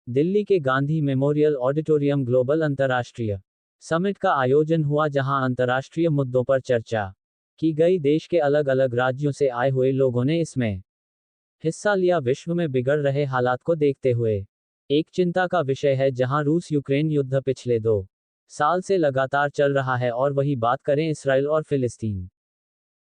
दिल्ली के Gandhi memorial auditorium global अंतर्राष्ट्रीय summit का आयोजन हुआ, जहां अंतर्राष्ट्रीय मुद्दों पर चर्चा की गई। देश के अलग अलग राज्यों से आए हुए लोगों ने इसमें हिस्सा लिया। विश्व में बिगड़ रहे हालात को देखते हुए एक चिंता का विषय है, जहां रूस यूक्रेन युद्ध पिछले 2 साल से लगातार चल रहा है, और वही बात करें इसराइल और फिलिस्तीन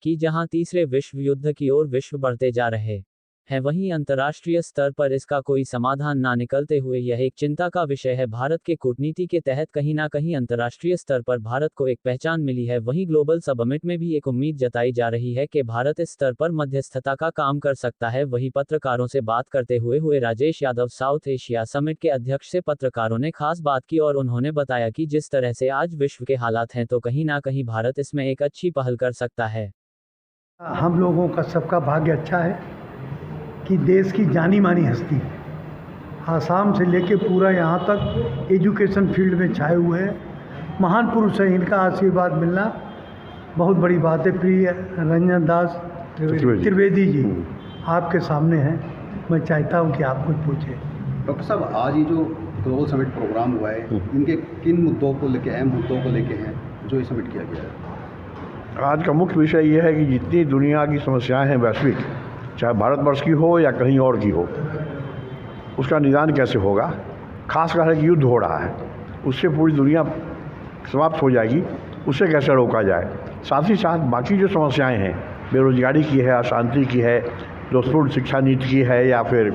की, जहां तीसरे विश्व युद्ध की ओर विश्व बढ़ते जा रहे है। वहीं अंतर्राष्ट्रीय स्तर पर इसका कोई समाधान ना निकलते हुए यह एक चिंता का विषय है। भारत के कूटनीति के तहत कहीं ना कहीं अंतर्राष्ट्रीय स्तर पर भारत को एक पहचान मिली है। वहीं ग्लोबल समिट में भी एक उम्मीद जताई जा रही है कि भारत इस स्तर पर मध्यस्थता का काम कर सकता है। वहीं पत्रकारों से बात करते हुए Rajesh Yadav, south Asia summit के अध्यक्ष से पत्रकारों ने खास बात की, और उन्होंने बताया कि जिस तरह से आज विश्व के हालात हैं, तो कहीं ना कहीं भारत इसमें एक अच्छी पहल कर सकता है। हम लोगों का सबका भाग्य अच्छा है कि देश की जानी मानी हस्ती आसाम से लेके पूरा यहाँ तक एजुकेशन फील्ड में छाए हुए हैं। महान पुरुष है, इनका आशीर्वाद मिलना बहुत बड़ी बात है। प्रिय रंजन दास त्रिवेदी जी आपके सामने हैं, मैं चाहता हूँ कि आप कुछ पूछें। डॉक्टर साहब, आज ये जो ग्लोबल समिट प्रोग्राम हुआ है, इनके किन मुद्दों को लेके, अहम मुद्दों को लेके हैं जो ये समिट किया गया है? आज का मुख्य विषय यह है कि जितनी दुनिया की समस्याएं हैं वैश्विक, चाहे भारतवर्ष की हो या कहीं और की हो, उसका निदान कैसे होगा। खासकर कि युद्ध हो रहा है, उससे पूरी दुनिया समाप्त हो जाएगी, उसे कैसे रोका जाए। साथ ही साथ बाकी जो समस्याएं हैं, बेरोजगारी की है, अशांति की है, दोषपूर्ण शिक्षा नीति की है, या फिर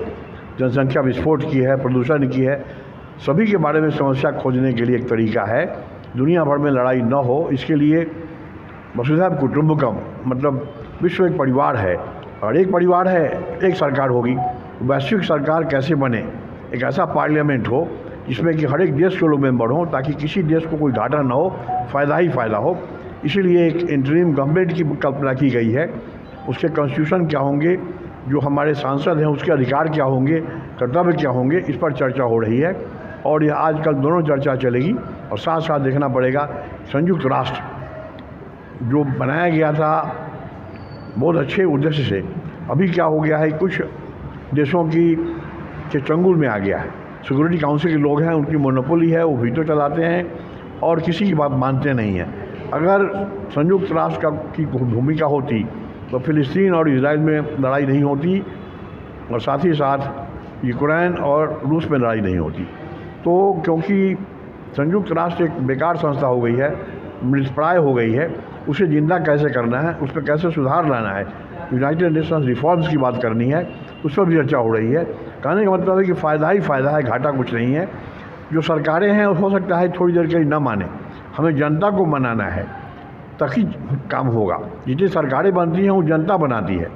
जनसंख्या विस्फोट की है, प्रदूषण की है, सभी के बारे में समस्या खोजने के लिए एक तरीका है। दुनिया भर में लड़ाई न हो, इसके लिए वसुधैव कुटुंबकम, मतलब विश्व एक परिवार है, और एक परिवार है, एक सरकार होगी। वैश्विक सरकार कैसे बने, एक ऐसा पार्लियामेंट हो जिसमें कि हर एक देश के लोग मेंबर हों, ताकि किसी देश को कोई घाटा ना हो, फ़ायदा ही फ़ायदा हो। इसीलिए एक इंटरिम गवर्नमेंट की कल्पना की गई है। उसके कॉन्स्टिट्यूशन क्या होंगे, जो हमारे सांसद हैं उसके अधिकार क्या होंगे, कर्तव्य क्या होंगे, इस पर चर्चा हो रही है। और यह आजकल दोनों चर्चा चलेगी, और साथ साथ देखना पड़ेगा संयुक्त राष्ट्र जो बनाया गया था बहुत अच्छे उद्देश्य से, अभी क्या हो गया है, कुछ देशों के चंगुल में आ गया है। सिक्योरिटी काउंसिल के लोग हैं, उनकी मोनोपोली है, वो वीटो चलाते हैं और किसी की बात मानते नहीं हैं। अगर संयुक्त राष्ट्र की भूमिका होती तो फिलिस्तीन और इजराइल में लड़ाई नहीं होती, और साथ ही साथ यूक्रेन और रूस में लड़ाई नहीं होती। तो क्योंकि संयुक्त राष्ट्र एक बेकार संस्था हो गई है, मृतप्राय हो गई है, उसे जिंदा कैसे करना है, उस पर कैसे सुधार लाना है, यूनाइटेड नेशंस रिफॉर्म्स की बात करनी है, उस पर भी चर्चा हो रही है। कहने का मतलब है कि फ़ायदा ही फ़ायदा है, घाटा कुछ नहीं है। जो सरकारें हैं हो सकता है थोड़ी देर के लिए न माने, हमें जनता को मनाना है, तभी काम होगा। जितनी सरकारें बनती हैं वो जनता बनाती है।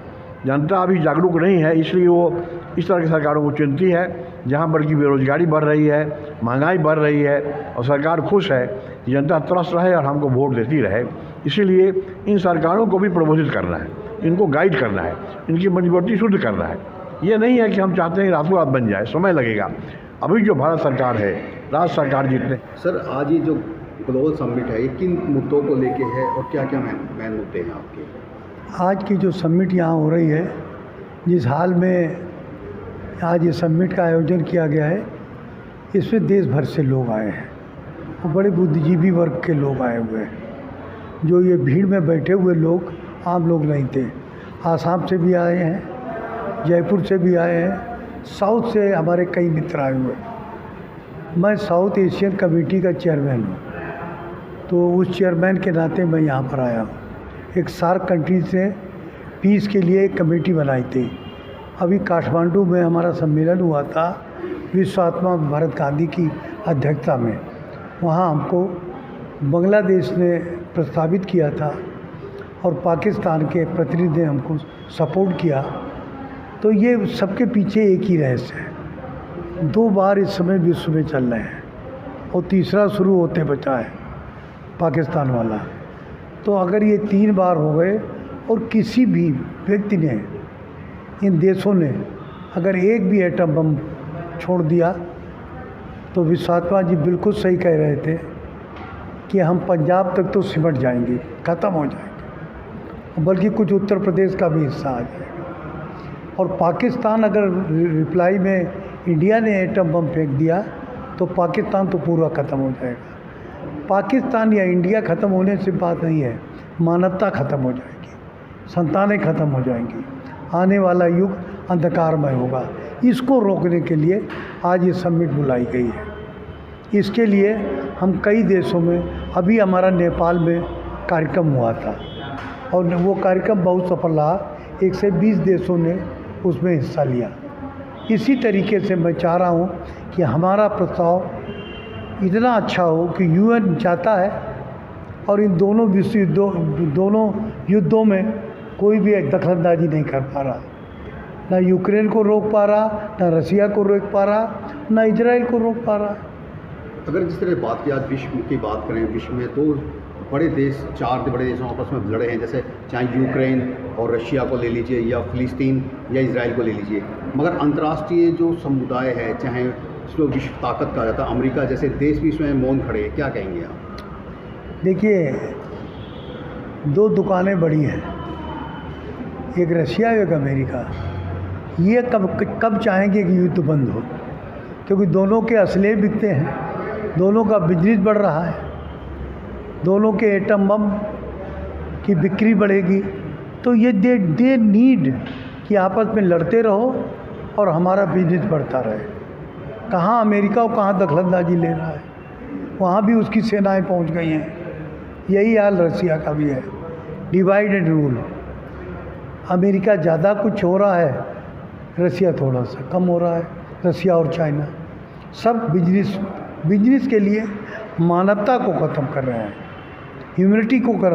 जनता अभी जागरूक नहीं है, इसलिए वो इस तरह की सरकारों को चुनती है, जहाँ पर की बेरोजगारी बढ़ रही है, महंगाई बढ़ रही है, और सरकार खुश है कि जनता त्रस्त रहे और हमको वोट देती रहे। इसीलिए इन सरकारों को भी प्रबोधित करना है, इनको गाइड करना है, इनकी मजबूती शुद्ध करना है। ये नहीं है कि हम चाहते हैं रातों रात बन जाए, समय लगेगा। अभी जो भारत सरकार है, राज्य सरकार जितने। सर, आज ये जो ग्लोबल समिट है, ये किन मुद्दों को लेके है और क्या क्या मेन मुद्दे हैं आपके? आज की जो समिट यहाँ हो रही है, जिस हाल में आज ये समिट का आयोजन किया गया है, इसमें देश भर से लोग आए हैं और बड़े बुद्धिजीवी वर्ग के लोग आए हुए हैं। जो ये भीड़ में बैठे हुए लोग आम लोग नहीं थे। आसाम से भी आए हैं, जयपुर से भी आए हैं, साउथ से हमारे कई मित्र आए हुए हैं। मैं साउथ एशियन कमेटी का चेयरमैन हूँ, तो उस चेयरमैन के नाते मैं यहाँ पर आया हूँ। एक सार्क कंट्री से पीस के लिए एक कमेटी बनाई थी। अभी काठमांडू में हमारा सम्मेलन हुआ था, विश्व आत्मा भारत गांधी की अध्यक्षता में। वहाँ हमको बांग्लादेश ने प्रस्तावित किया था और पाकिस्तान के प्रतिनिधि ने हमको सपोर्ट किया। तो ये सबके पीछे एक ही रहस्य है। 2 बार इस समय विश्व में चल रहे हैं और तीसरा शुरू होते बचा है, पाकिस्तान वाला। तो अगर ये 3 बार हो गए और किसी भी व्यक्ति ने, इन देशों ने अगर एक भी एटम बम छोड़ दिया, तो विश्वात्मा जी बिल्कुल सही कह रहे थे कि हम पंजाब तक तो सिमट जाएंगे, ख़त्म हो जाएंगे, बल्कि कुछ उत्तर प्रदेश का भी हिस्सा आ जाएगा। और पाकिस्तान अगर रिप्लाई में इंडिया ने एटम बम फेंक दिया तो पाकिस्तान तो पूरा ख़त्म हो जाएगा। पाकिस्तान या इंडिया ख़त्म होने से बात नहीं है, मानवता ख़त्म हो जाएगी, संतानें ख़त्म हो जाएंगी, आने वाला युग अंधकारमय होगा। इसको रोकने के लिए आज ये समिट बुलाई गई है। इसके लिए हम कई देशों में, अभी हमारा नेपाल में कार्यक्रम हुआ था और वो कार्यक्रम बहुत सफल रहा। 120 देशों ने उसमें हिस्सा लिया। इसी तरीके से मैं चाह रहा हूँ कि हमारा प्रस्ताव इतना अच्छा हो कि यूएन चाहता है और इन दोनों दोनों युद्धों में कोई भी दखलंदाजी नहीं कर पा रहा। ना यूक्रेन को रोक पा रहा, ना रसिया को रोक पा रहा, ना इजराइल को रोक पा रहा। अगर जिस तरह बात की, आज विश्व की बात करें, विश्व में दो बड़े देश, 4 बड़े देशों आपस में लड़े हैं, जैसे चाहे यूक्रेन और रशिया को ले लीजिए या फ़िलिस्तीन या इजराइल को ले लीजिए। मगर अंतर्राष्ट्रीय जो समुदाय है, चाहे इसको विश्व ताकत कहा जाता है, अमेरिका जैसे देश भी इसमें मौन खड़े हैं, क्या कहेंगे आप? देखिए, 2 दुकानें बड़ी हैं, एक रशिया एक अमेरिका। ये कब चाहेंगे कि युद्ध बंद हो, क्योंकि दोनों के असले बिकते हैं, दोनों का बिजनेस बढ़ रहा है, दोनों के एटम बम की बिक्री बढ़ेगी। तो ये दे नीड कि आपस में लड़ते रहो और हमारा बिजनेस बढ़ता रहे। कहाँ अमेरिका और कहाँ दखलंदाजी ले रहा है, वहाँ भी उसकी सेनाएं पहुँच गई हैं। यही हाल रसिया का भी है, डिवाइड एंड रूल। अमेरिका ज़्यादा कुछ हो रहा है, रसिया थोड़ा सा कम हो रहा है। रसिया और चाइना सब बिजनेस के लिए मानवता को ख़त्म कर रहे हैं, ह्यूमैनिटी को कर